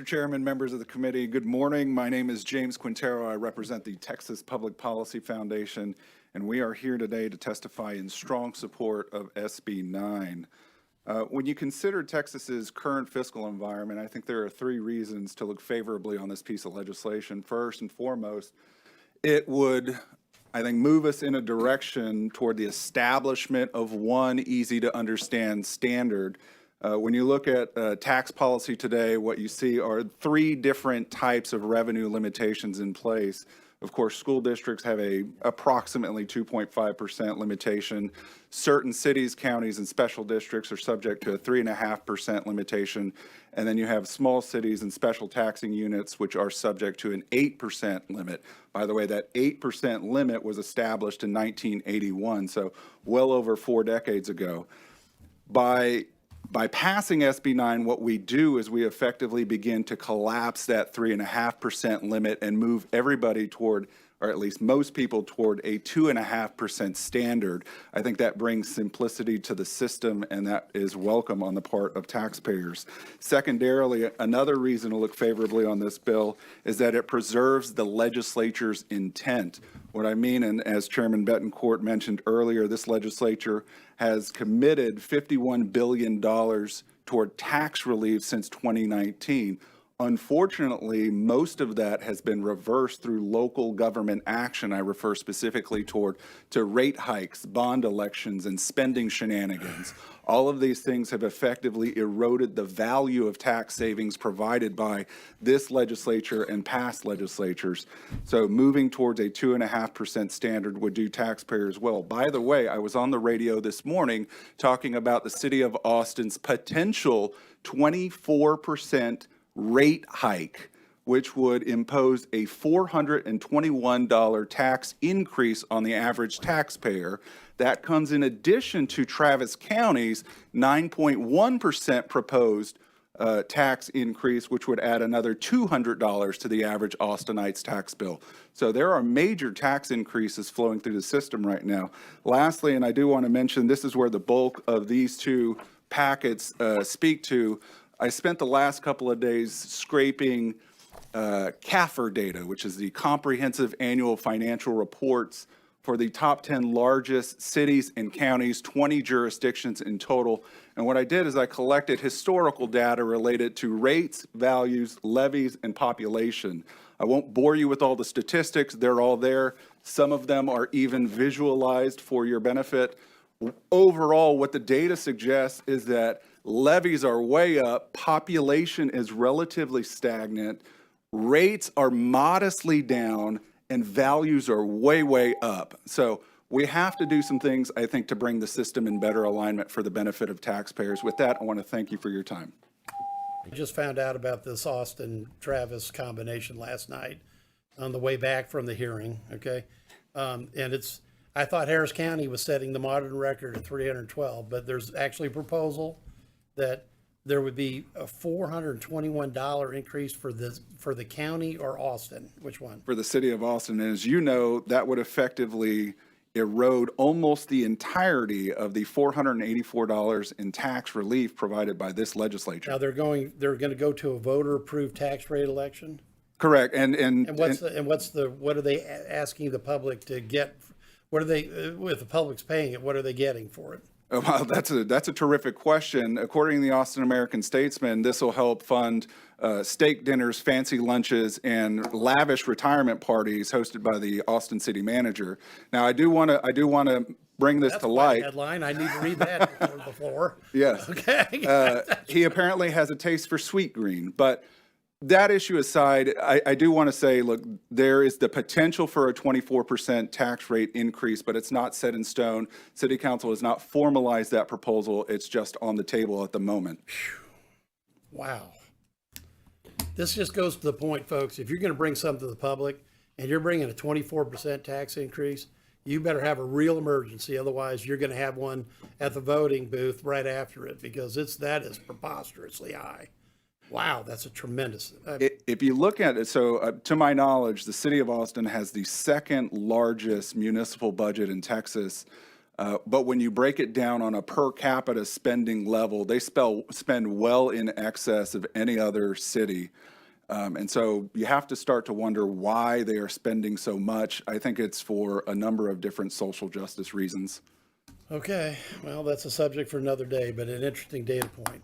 Mr. Chairman, members of the committee, good morning. My name is James Quintero. I represent the Texas Public Policy Foundation, and we are here today to testify in strong support of SB 9. When you consider Texas's current fiscal environment, I think there are three reasons to look favorably on this piece of legislation. First and foremost, it would, I think, move us in a direction toward the establishment of one easy-to-understand standard. When you look at tax policy today, what you see are three different types of revenue limitations in place. Of course, school districts have a approximately 2.5% limitation. Certain cities, counties, and special districts are subject to a 3.5% limitation. And then you have small cities and special taxing units, which are subject to an 8% limit. By the way, that 8% limit was established in 1981, so well over 4 decades ago. By passing SB 9, what we do is we effectively begin to collapse that 3.5% limit and move everybody toward, or at least most people, toward a 2.5% standard. I think that brings simplicity to the system, and that is welcome on the part of taxpayers. Secondarily, another reason to look favorably on this bill is that it preserves the legislature's intent. What I mean, and as Chairman Betancourt mentioned earlier, this legislature has committed $51 billion toward tax relief since 2019. Unfortunately, most of that has been reversed through local government action. I refer specifically to rate hikes, bond elections, and spending shenanigans. All of these things have effectively eroded the value of tax savings provided by this legislature and past legislatures. So moving towards a 2.5% standard would do taxpayers well. By the way, I was on the radio this morning talking about the city of Austin's potential 24% rate hike, which would impose a $421 tax increase on the average taxpayer. That comes in addition to Travis County's 9.1% proposed tax increase, which would add another $200 to the average Austinites tax bill. So there are major tax increases flowing through the system right now. Lastly, and I do want to mention, this is where the bulk of these two packets speak to. I spent the last couple of days scraping CAFR data, which is the Comprehensive Annual Financial Reports for the top 10 largest cities and counties, 20 jurisdictions in total. And what I did is I collected historical data related to rates, values, levies, and population. I won't bore you with all the statistics. They're all there. Some of them are even visualized for your benefit. Overall, what the data suggests is that levies are way up, population is relatively stagnant, rates are modestly down, and values are way, way up. So we have to do some things, I think, to bring the system in better alignment for the benefit of taxpayers. With that, I want to thank you for your time. I just found out about this Austin-Travis combination last night on the way back from the hearing, okay? And I thought Harris County was setting the modern record at 312, but there's actually a proposal that there would be a $421 increase for the county or Austin. Which one? For the city of Austin. And as you know, that would effectively erode almost the entirety of the $484 in tax relief provided by this legislature. Now they're going to go to a voter-approved tax rate election? Correct. And what are they asking the public to get? What are they, if the public's paying it, what are they getting for it? Well, that's a terrific question. According to the Austin American-Statesman, this will help fund steak dinners, fancy lunches, and lavish retirement parties hosted by the Austin city manager. Now, I do want to bring this to light. Headline. I need to read that before. Yes. Okay. He apparently has a taste for sweet green, but that issue aside, I do want to say, look, there is the potential for a 24% tax rate increase, but it's not set in stone. City Council has not formalized that proposal. It's just on the table at the moment. Wow. This just goes to the point, folks. If you're going to bring something to the public and you're bringing a 24% tax increase, you better have a real emergency. Otherwise, you're going to have one at the voting booth right after it, because that is preposterously high. Wow, that's a tremendous. If you look at it, so to my knowledge, the city of Austin has the second largest municipal budget in Texas. But when you break it down on a per capita spending level, they spend well in excess of any other city. And so you have to start to wonder why they are spending so much. I think it's for a number of different social justice reasons. Okay, well, that's a subject for another day, but an interesting data point.